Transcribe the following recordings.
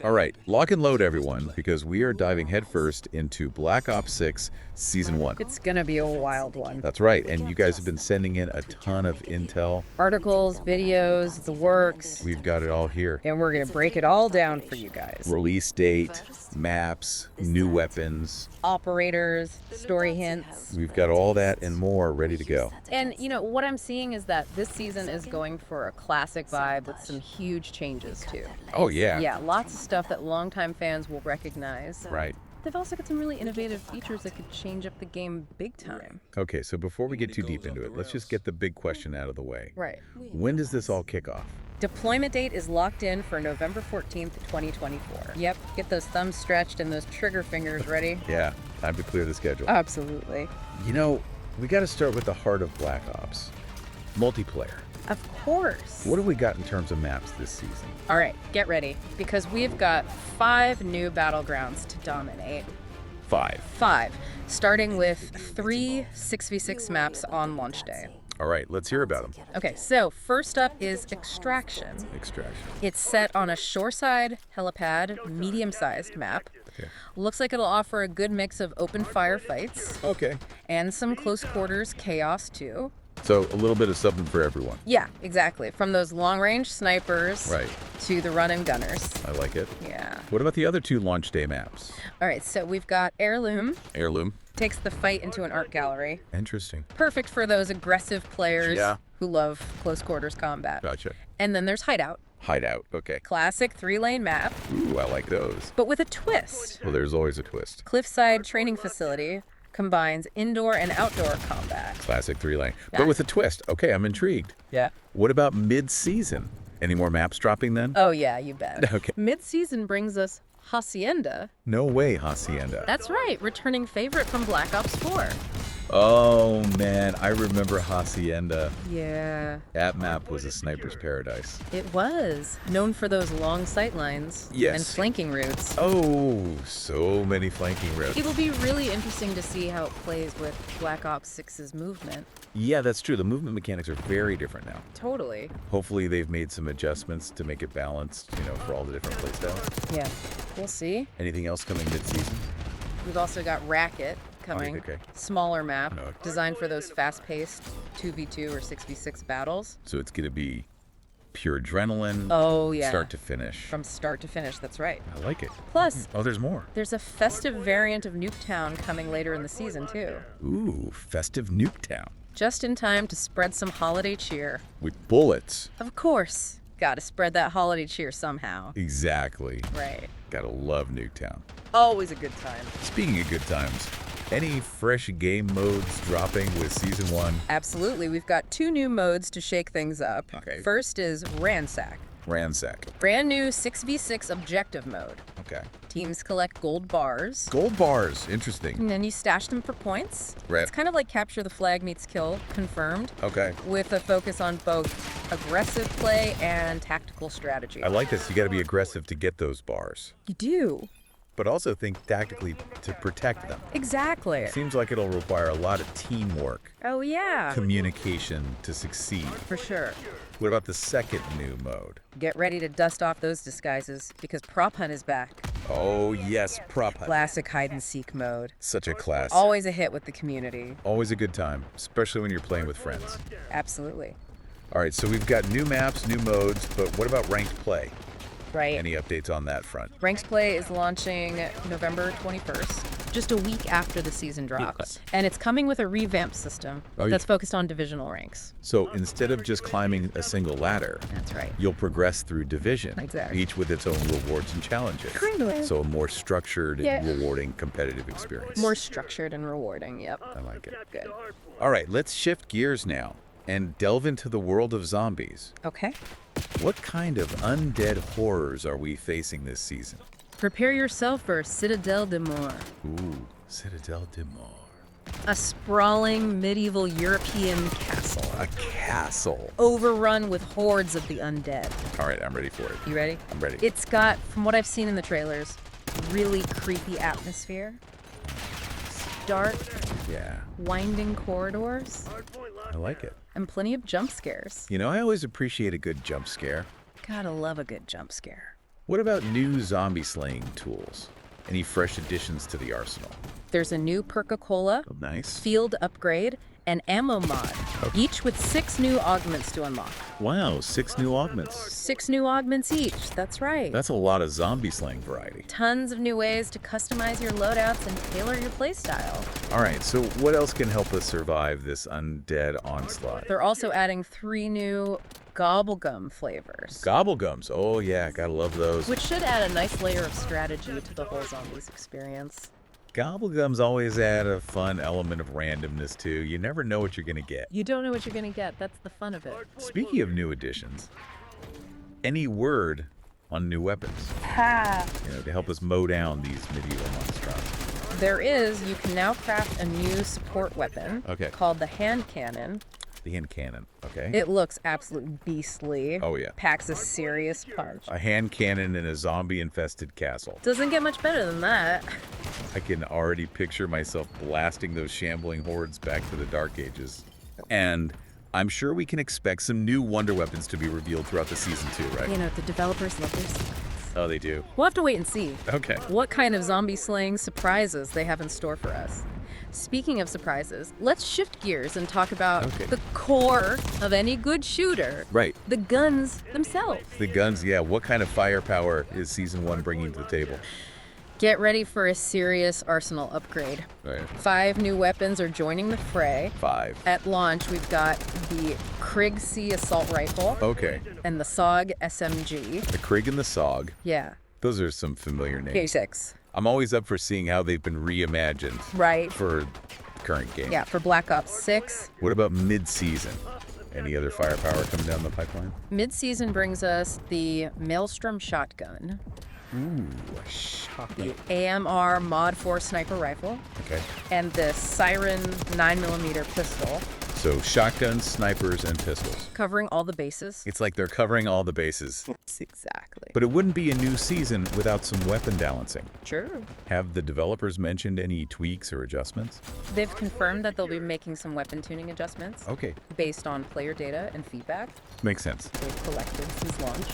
All right, lock and load everyone, because we are diving headfirst into Black Ops 6 Season 1. It's gonna be a wild one. That's right, and you guys have been sending in a ton of intel. Articles, videos, the works. We've got it all here. And we're gonna break it all down for you guys. Release date, maps, new weapons. Operators, story hints. We've got all that and more ready to go. And, you know, what I'm seeing is that this season is going for a classic vibe with some huge changes, too. Oh, yeah. Yeah, lots of stuff that longtime fans will recognize. Right. They've also got some really innovative features that could change up the game big time. Okay, so before we get too deep into it, let's just get the big question out of the way. Right. When does this all kick off? Deployment date is locked in for November 14th, 2024. Yep, get those thumbs stretched and those trigger fingers ready. Yeah, time to clear the schedule. Absolutely. You know, we got to start with the heart of Black Ops. Multiplayer. Of course. What have we got in terms of maps this season? All right, get ready, because we've got 5 new battlegrounds to dominate. 5, starting with 3 6v6 maps on launch day. All right, let's hear about them. Okay, so first up is Extraction. It's set on a shoreside helipad, medium-sized map. Okay. Looks like it'll offer a good mix of open fire fights. Okay. And some close quarters chaos, too. So a little bit of something for everyone. Yeah, exactly. From those long-range snipers to the run-and gunners. I like it. Yeah. What about the other 2 launch day maps? All right, so we've got Heirloom. Heirloom. Takes the fight into an art gallery. Interesting. Perfect for those aggressive players who love close quarters combat. Gotcha. And then there's Hideout. Hideout, okay. Classic 3-lane map. Ooh, I like those. But with a twist. Well, there's always a twist. Cliffside training facility combines indoor and outdoor combat. Classic 3-lane. But with a twist. Okay, I'm intrigued. Yeah. What about mid-season? Any more maps dropping then? Oh, yeah, you bet. Okay. Mid-season brings us Hacienda. No way, Hacienda. That's right, returning favorite from Black Ops 4. Oh, man, I remember Hacienda. Yeah. That map was a sniper's paradise. It was. Known for those long sightlines. Yes. And flanking routes. Oh, so many flanking routes. It'll be really interesting to see how it plays with Black Ops 6's movement. Yeah, that's true. The movement mechanics are very different now. Totally. Hopefully they've made some adjustments to make it balanced, for all the different playstyles. Yeah, we'll see. Anything else coming mid-season? We've also got Racket coming. Okay. Smaller map, Okay. designed for those fast-paced 2v2 or 6v6 battles. So it's going to be pure adrenaline. Oh, yeah. Start to finish. From start to finish, that's right. I like it. Plus, Oh, there's more. there's a festive variant of Nuketown coming later in the season, too. Ooh, festive Nuketown. Just in time to spread some holiday cheer. With bullets. Of course. Gotta spread that holiday cheer somehow. Exactly. Right. Gotta love Nuketown. Always a good time. Speaking of good times, any fresh game modes dropping with Season 1? Absolutely. We've got 2 new modes to shake things up. Okay. First is Ransack. Ransack. Brand new 6v6 objective mode. Okay. Teams collect gold bars. Gold bars. Interesting. And then you stash them for points. Right. It's kind of like capture the flag meets kill, confirmed, Okay. with a focus on both aggressive play and tactical strategy. I like this. You gotta be aggressive to get those bars, You do. but also think tactically to protect them. Exactly. Seems like it'll require a lot of teamwork, Oh, yeah. communication to succeed. For sure. What about the second new mode? Get ready to dust off those disguises, because Prop Hunt is back. Oh, yes, prop hunt. Classic hide-and-seek mode. Such a class. Always a hit with the community. Always a good time, especially when you're playing with friends. Absolutely. All right, so we've got new maps, new modes, but what about ranked play? Right. Any updates on that front? Ranked Play is launching November 21st, just a week after the season drops. And it's coming with a revamped system that's focused on divisional ranks. So instead of just climbing a single ladder, That's right. you'll progress through division, Exactly. each with its own rewards and challenges. So a more structured and rewarding competitive experience. More structured and rewarding, yep. I like it. Good. All right, let's shift gears now and delve into the world of zombies. Okay. What kind of undead horrors are we facing this season? Prepare yourself for Citadel de Mort, Ooh, Citadel de Mort. a sprawling medieval European castle, A castle. overrun with hordes of the undead. All right, I'm ready for it. You ready? I'm ready. It's got, from what I've seen in the trailers, really creepy atmosphere. Dark, Yeah, winding corridors, I like it. and plenty of jump scares. You know, I always appreciate a good jump scare. Gotta love a good jump scare. What about new zombie slaying tools? Any fresh additions to the arsenal? There's a new Perca-Cola, Oh, nice. field upgrade, and ammo mod, Okay. each with 6 new augments to unlock. Wow, 6 new augments. 6 new augments each, that's right. That's a lot of zombie slaying variety. Tons of new ways to customize your loadouts and tailor your playstyle. All right, so what else can help us survive this undead onslaught? They're also adding 3 new gobblegum flavors, Gobblegums. Oh yeah, gotta love those. which should add a nice layer of strategy to the whole zombies experience. Gobblegums always add a fun element of randomness too. You never know what you're gonna get. You don't know what you're gonna get, that's the fun of it. Speaking of new additions, any word on new weapons? To help us mow down these medieval monstrosities. There is, you can now craft a new support weapon Okay. called the hand cannon. The hand cannon. Okay. It looks absolutely beastly. Oh, yeah. Packs a serious punch. A hand cannon in a zombie-infested castle. Doesn't get much better than that. I can already picture myself blasting those shambling hordes back to the Dark Ages. And I'm sure we can expect some new wonder weapons to be revealed throughout the season too, right? You know, the developers love their secrets. Oh, they do. We'll have to wait and see Okay. what kind of zombie slaying surprises they have in store for us. Speaking of surprises, let's shift gears and talk about Okay. the core of any good shooter. Right. The guns themselves. The guns, yeah. What kind of firepower is Season 1 bringing to the table? Get ready for a serious arsenal upgrade. Right. 5 new weapons are joining the fray. 5. At launch, we've got the Krieg assault rifle Okay. and the SOG SMG. The Krieg and the SOG. Yeah, Those are some familiar names. basics. I'm always up for seeing how they've been reimagined Right. for the current game. Yeah, for Black Ops 6. What about mid-season? Any other firepower coming down the pipeline? Mid-season brings us the Maelstrom shotgun, Ooh, a shotgun. the AMR Mod 4 sniper rifle, Okay. and the Siren 9mm pistol, So shotguns, snipers, and pistols. covering all the bases. It's like they're covering all the bases. Exactly. But it wouldn't be a new season without some weapon balancing. Sure. Have the developers mentioned any tweaks or adjustments? They've confirmed that they'll be making some weapon tuning adjustments Okay, based on player data and feedback makes sense. they've collected since launch.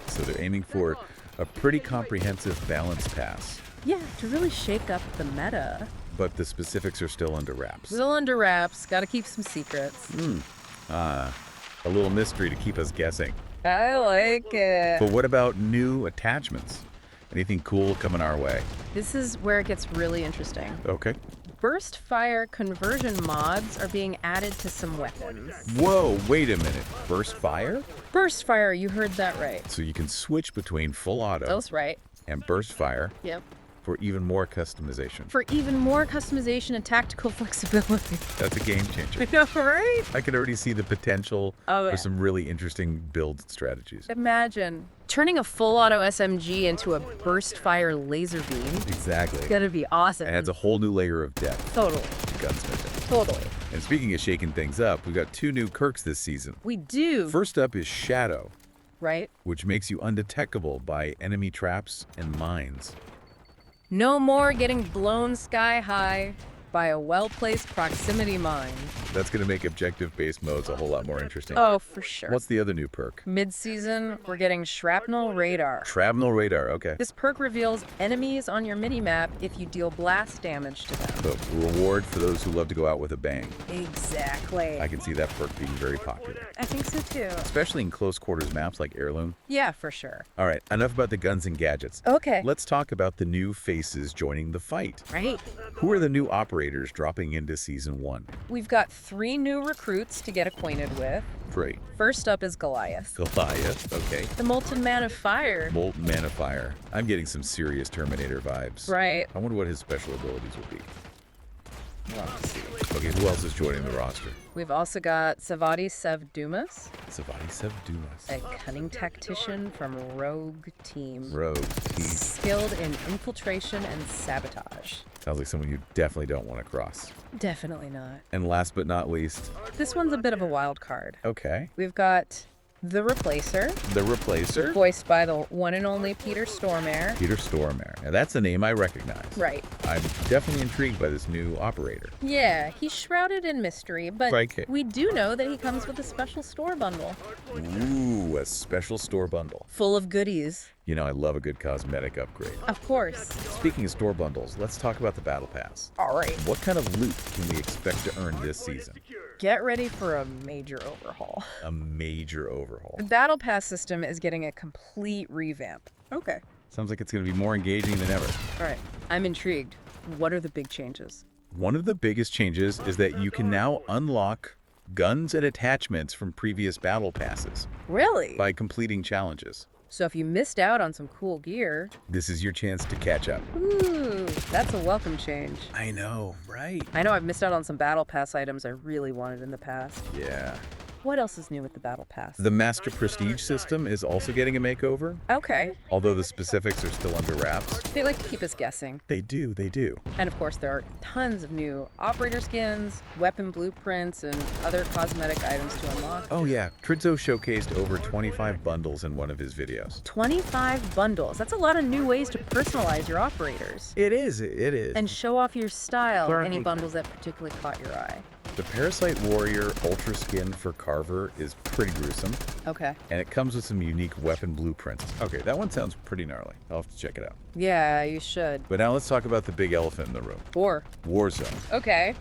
So they're aiming for a pretty comprehensive balance pass, Yeah, to really shake up the meta. but the specifics are still under wraps. Still under wraps, gotta keep some secrets. A little mystery to keep us guessing. I like it. But what about new attachments? Anything cool coming our way? This is where it gets really interesting. Okay. Burst fire conversion mods are being added to some weapons. Whoa, wait a minute. Burst fire? Burst fire, you heard that right. So you can switch between full auto That's right. and burst fire Yep. for even more customization. For even more customization and tactical flexibility. That's a game changer. I know, right? I can already see the potential Oh, for yeah. some really interesting build strategies. Imagine turning a full auto SMG into a burst fire laser beam. Exactly. Gotta be awesome. It adds a whole new layer of depth Totally. to gunsmithing. Totally. And speaking of shaking things up, we've got 2 new quirks this season. We do. First up is Shadow, Right? which makes you undetectable by enemy traps and mines. No more getting blown sky high by a well-placed proximity mine. That's going to make objective-based modes a whole lot more interesting. Oh, for sure. What's the other new perk? Mid-season, we're getting shrapnel radar. Shrapnel radar, okay. This perk reveals enemies on your minimap if you deal blast damage to them. So, reward for those who love to go out with a bang. Exactly. I can see that perk being very popular, I think so too. especially in close quarters maps like Heirloom. Yeah, for sure. All right, enough about the guns and gadgets. Okay. Let's talk about the new faces joining the fight. Right. Who are the new operators dropping into Season 1? We've got 3 new recruits to get acquainted with. Great. First up is Goliath, Goliath, okay. the molten man of fire. Molten Man of Fire. I'm getting some serious Terminator vibes. Right. I wonder what his special abilities will be. Let's see. Okay, who else is joining the roster? We've also got Savati Sevdumas, Savati Sevdumas. a cunning tactician from Rogue Team. Rogue. He Skilled in infiltration and sabotage. sounds like someone you definitely don't want to cross. Definitely not. And last but not least, This one's a bit of a wild card. okay, We've got the Replacer, the Replacer, voiced by the one and only Peter Stormare. Peter Stormare. Now that's a name I recognize. Right. I'm definitely intrigued by this new operator. Yeah, he's shrouded in mystery, but Okay. we do know that he comes with a special store bundle. Ooh, to a special store bundle. Full of goodies. You know, I love a good cosmetic upgrade. Of course. Speaking of store bundles, let's talk about the Battle Pass. All right. What kind of loot can we expect to earn this season? Get ready for a major overhaul. A major overhaul. The Battle Pass system is getting a complete revamp. Okay. Sounds like it's going to be more engaging than ever. All right. I'm intrigued. What are the big changes? One of the biggest changes is that you can now unlock guns and attachments from previous battle passes Really? by completing challenges. So if you missed out on some cool gear, This is your chance to catch up. ooh, that's a welcome change. I know, right? I know I've missed out on some Battle Pass items I really wanted in the past. Yeah. What else is new with the Battle Pass? The Master Prestige system is also getting a makeover, Okay. although the specifics are still under wraps. They like to keep us guessing. They do. And of course, there are tons of new operator skins, weapon blueprints, and other cosmetic items to unlock. Oh yeah, Trizzo showcased over 25 bundles in one of his videos. 25 bundles. That's a lot of new ways to personalize your operators. It is. And show off your style, Currently- any bundles that particularly caught your eye. The Parasite Warrior Ultra Skin for Carver is pretty gruesome, Okay. and it comes with some unique weapon blueprints. Okay, that one sounds pretty gnarly. I'll have to check it out. Yeah, you should. But now let's talk about the big elephant in the room. Warzone. Okay.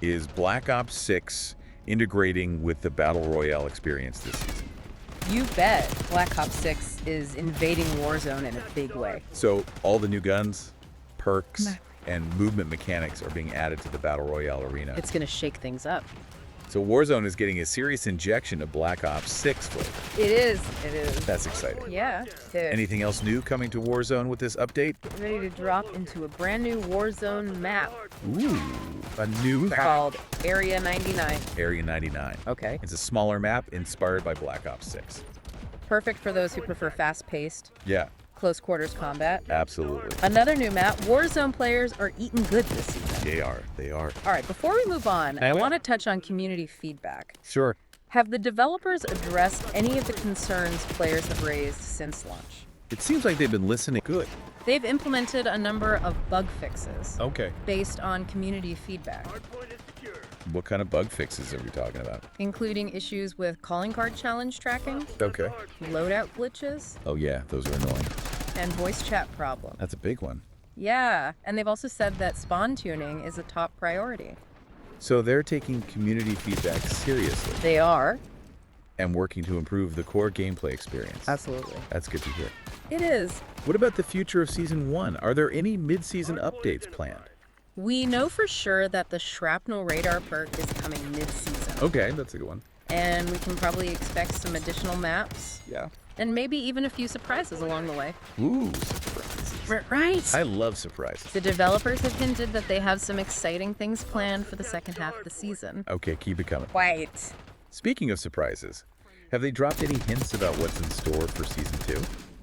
Is Black Ops 6 integrating with the Battle Royale experience this season? You bet. Black Ops 6 is invading Warzone in a big way. So all the new guns, perks, and movement mechanics are being added to the Battle Royale arena. It's going to shake things up. So Warzone is getting a serious injection of Black Ops 6 flavor. It is. That's exciting. Yeah. Dude. Anything else new coming to Warzone with this update? Ready to drop into a brand new Warzone map Ooh, a new map. called Area 99. Area 99. Okay. It's a smaller map inspired by Black Ops 6. Perfect for those who prefer fast-paced, Yeah, close quarters combat. absolutely. Another new map, Warzone players are eating good this season. They are. All right, before we move on, I will. want to touch on community feedback. Sure. Have the developers addressed any of the concerns players have raised since launch? It seems like they've been listening. Good. They've implemented a number of bug fixes Okay. based on community feedback, What kind of bug fixes are we talking about? including issues with calling card challenge tracking, Okay. loadout glitches, Oh yeah, those are annoying. and voice chat problems. That's a big one. Yeah, and they've also said that spawn tuning is a top priority. So they're taking community feedback seriously They are. and working to improve the core gameplay experience. Absolutely. That's good to hear. It is. What about the future of Season 1? Are there any mid-season updates planned? We know for sure that the Shrapnel Radar perk is coming mid-season. Okay, that's a good one. And we can probably expect some additional maps Yeah. and maybe even a few surprises along the way. Ooh, surprises. Right. I love surprises. The developers have hinted that they have some exciting things planned for the second half of the season. Okay, keep it coming. Wait. Speaking of surprises, have they dropped any hints about what's in store for Season 2?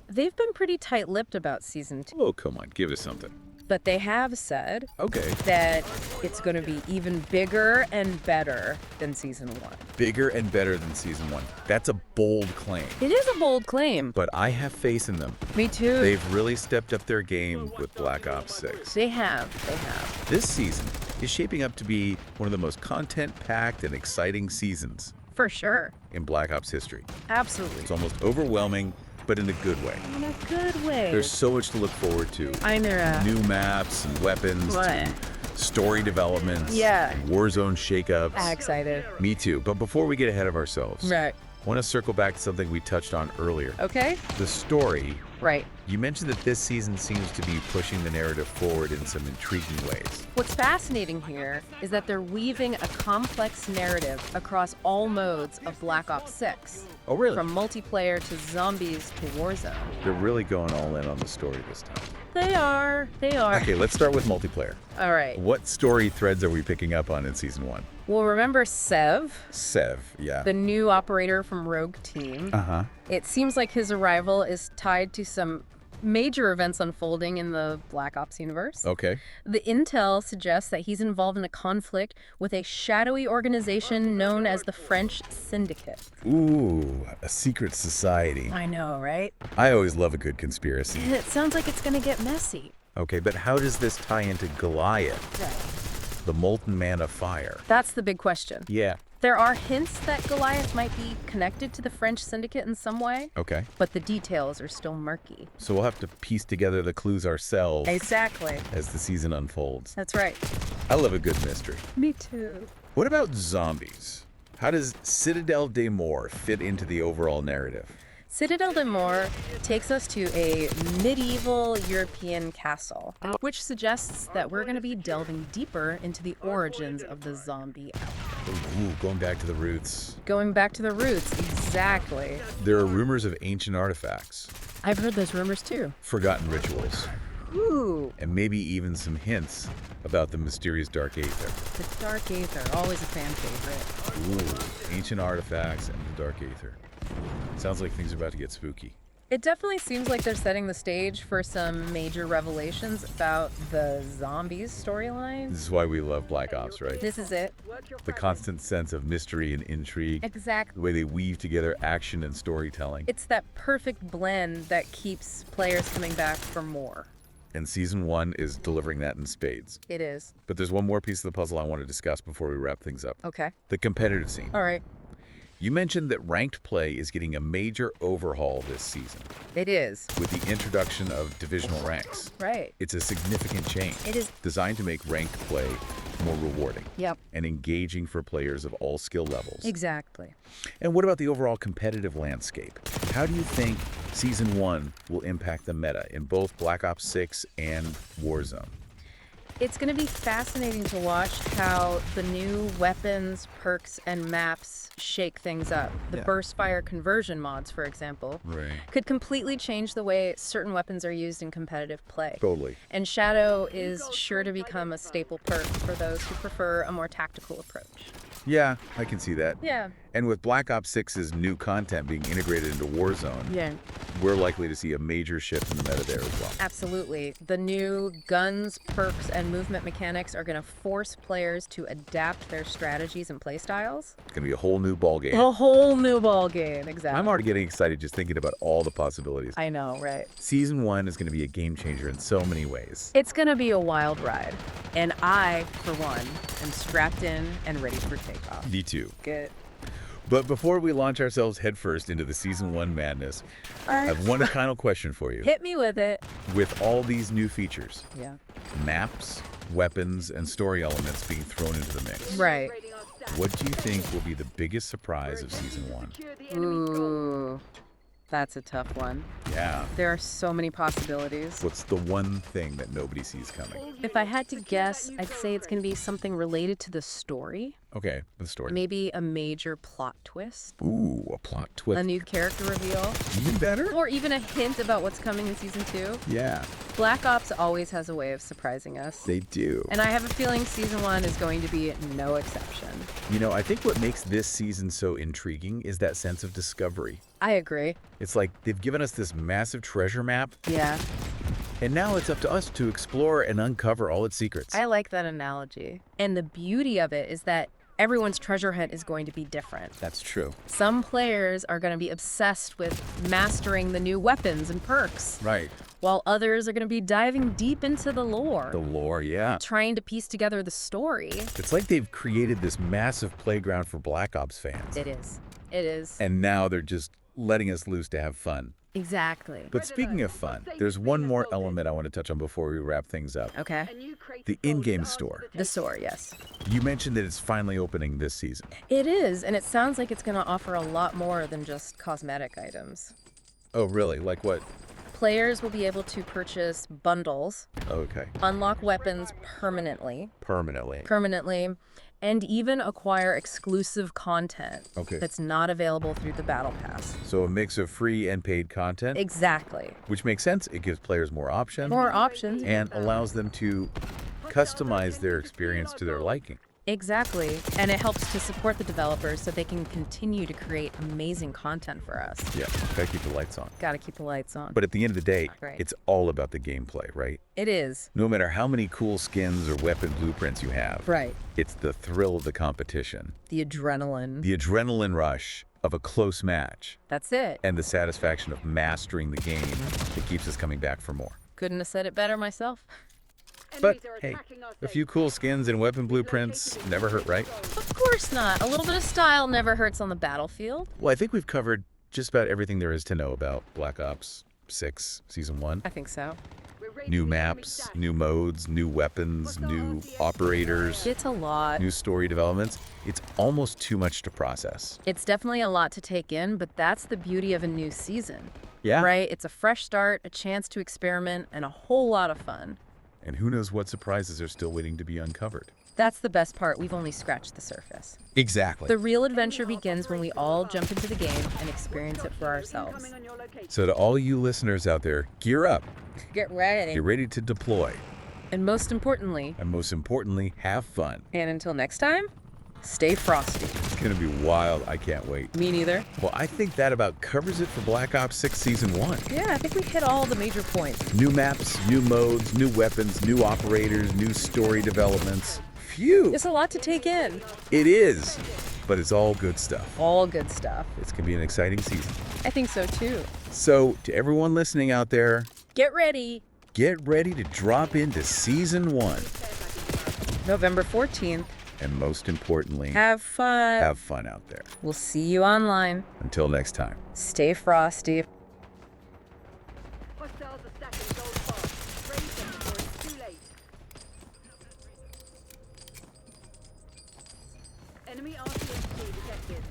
They've been pretty tight-lipped about Season 2, Oh, come on, give us something. but they have said Okay. that it's going to be even bigger and better than Season 1. Bigger and better than Season 1. That's a bold claim. It is a bold claim. But I have faith in them. Me too. They've really stepped up their game with Black Ops 6. They have. They have. This season is shaping up to be one of the most content-packed and exciting seasons For sure. in Black Ops history. Absolutely. It's almost overwhelming, but in a good way. In a good way. There's so much to look forward to. I'm there. New maps and weapons, to story developments, Yeah. Warzone shakeups. Excited. Me too. But before we get ahead of ourselves, Right. I want to circle back to something we touched on earlier. Okay. The story. Right. You mentioned that this season seems to be pushing the narrative forward in some intriguing ways. What's fascinating here is that they're weaving a complex narrative across all modes of Black Ops 6. Oh, really? From multiplayer to zombies to Warzone. They're really going all in on the story this time. They are. They are. Okay, let's start with multiplayer. All right. What story threads are we picking up on in Season 1? Well, remember Sev, Sev, yeah. the new operator from Rogue Team? Uh-huh. It seems like his arrival is tied to some major events unfolding in the Black Ops universe. Okay. The intel suggests that he's involved in a conflict with a shadowy organization known as the French Syndicate. Ooh, a secret society. I know, right? I always love a good conspiracy. It sounds like it's gonna get messy. Okay, but how does this tie into Goliath, Right. the molten man of fire? That's the big question. Yeah. There are hints that Goliath might be connected to the French syndicate in some way, Okay. but the details are still murky. So we'll have to piece together the clues ourselves Exactly. as the season unfolds. That's right. I love a good mystery. Me too. What about zombies? How does Citadel des Morts fit into the overall narrative? Citadel des Morts takes us to a medieval European castle, which suggests that we're going to be delving deeper into the origins of the zombie outbreak. Ooh, going back to the roots. Going back to the roots, exactly. There are rumors of ancient artifacts, I've heard those rumors too. forgotten rituals, Ooh, and maybe even some hints about the mysterious Dark Aether. the Dark Aether, always a fan favorite. Ooh, ancient artifacts and the Dark Aether. Sounds like things are about to get spooky. It definitely seems like they're setting the stage for some major revelations about the zombies storyline. This is why we love Black Ops, right? This is it. The constant sense of mystery and intrigue. Exactly. The way they weave together action and storytelling. It's that perfect blend that keeps players coming back for more. And Season 1 is delivering that in spades. It is. But there's one more piece of the puzzle I want to discuss before we wrap things up. Okay. The competitive scene. All right. You mentioned that ranked play is getting a major overhaul this season It is. with the introduction of divisional ranks. Right. It's a significant change. It is. Designed to make ranked play more rewarding Yep. and engaging for players of all skill levels. Exactly. And what about the overall competitive landscape? How do you think Season 1 will impact the meta in both Black Ops 6 and Warzone? It's going to be fascinating to watch how the new weapons, perks, and maps shake things up. The Yeah. burst fire conversion mods, for example, Right. could completely change the way certain weapons are used in competitive play. Totally. And Shadow is sure to become a staple perk for those who prefer a more tactical approach. Yeah, I can see that. Yeah. And with Black Ops 6's new content being integrated into Warzone, Yeah. we're likely to see a major shift in the meta there as well. Absolutely. The new guns, perks, and movement mechanics are going to force players to adapt their strategies and playstyles. It's going to be a whole new ballgame. A whole new ball game, exactly. I'm already getting excited just thinking about all the possibilities. I know, right? Season 1 is going to be a game changer in so many ways. It's going to be a wild ride. And I, for one, am strapped in and ready for takeoff. Me too. Good. But before we launch ourselves headfirst into the Season 1 madness, I have one final question for you. Hit me with it. With all these new features, Yeah. maps, weapons, and story elements being thrown into the mix, Right. what do you think will be the biggest surprise of Season 1? Ooh. That's a tough one. Yeah. There are so many possibilities. What's the one thing that nobody sees coming? If I had to guess, I'd say it's going to be something related to the story. Okay, the story. Maybe a major plot twist. Ooh, a plot twist. A new character reveal. Even better? Or even a hint about what's coming in Season 2. Yeah, Black Ops always has a way of surprising us. they do. And I have a feeling Season 1 is going to be no exception. You know, I think what makes this season so intriguing is that sense of discovery. I agree. It's like they've given us this massive treasure map, Yeah, and now it's up to us to explore and uncover all its secrets. I like that analogy. And the beauty of it is that everyone's treasure hunt is going to be different. That's true. Some players are going to be obsessed with mastering the new weapons and perks, Right. while others are going to be diving deep into the lore, The lore, yeah. trying to piece together the story. It's like they've created this massive playground for Black Ops fans. It is. It is. And now they're just letting us loose to have fun. Exactly. But speaking of fun, there's one more element I want to touch on before we wrap things up. Okay. The in-game store. The store, yes. You mentioned that it's finally opening this season. It is, and it sounds like it's going to offer a lot more than just cosmetic items. Oh, really? Like what? Players will be able to purchase bundles, Okay. unlock weapons permanently, and even acquire exclusive content Okay. that's not available through the Battle Pass. So a mix of free and paid content, Exactly. which makes sense. It gives players more options More options. and allows them to customize their experience to their liking. Exactly. And it helps to support the developers so they can continue to create amazing content for us. Yeah, gotta keep the lights on. Gotta keep the lights on. But at the end of the day, Right. it's all about the gameplay, right? It is. No matter how many cool skins or weapon blueprints you have, Right. it's the thrill of the competition, The adrenaline. the adrenaline rush of a close match, That's it. and the satisfaction of mastering the game that keeps us coming back for more. Couldn't have said it better myself. But hey, a few cool skins and weapon blueprints never hurt, right? Of course not. A little bit of style never hurts on the battlefield. Well, I think we've covered just about everything there is to know about Black Ops 6 Season 1. I think so. New maps, new modes, new weapons, new operators, It's a lot. new story developments. It's almost too much to process. It's definitely a lot to take in, but that's the beauty of a new season. Yeah. Right? It's a fresh start, a chance to experiment, and a whole lot of fun. And who knows what surprises are still waiting to be uncovered. That's the best part. We've only scratched the surface. Exactly. The real adventure begins when we all jump into the game and experience it for ourselves. So to all you listeners out there, gear up. Get ready. Get ready to deploy. And most importantly, have fun. and until next time, stay frosty. It's going to be wild. I can't wait. Me neither. Well, I think that about covers it for Black Ops 6 Season 1. Yeah, I think we hit all the major points. New maps, new modes, new weapons, new operators, new story developments. Phew! It's a lot to take in. It is, but it's all good stuff. All good stuff. It's going to be an exciting season. I think so too. So, to everyone listening out there, Get ready. get ready to drop into Season 1. November 14th. And most importantly, Have fun. have fun out there. We'll see you online. Until next time. Stay frosty. Hostiles are stacking gold fast. Raise them before it's too late. Enemy RCXD detected.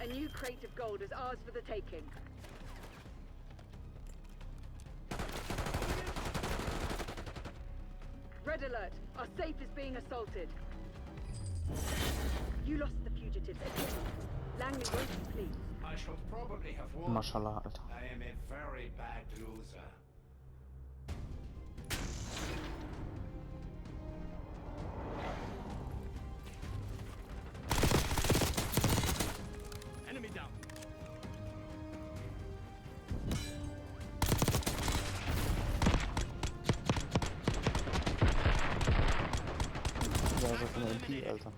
A new crate of gold is ours for the taking. Red alert! Our safe is being assaulted. You lost the fugitives again. Langley won't be pleased. I shall probably have won. MashaAllah, Alter. I am a very bad loser. Enemy down. Ja, so von der MP, Alter.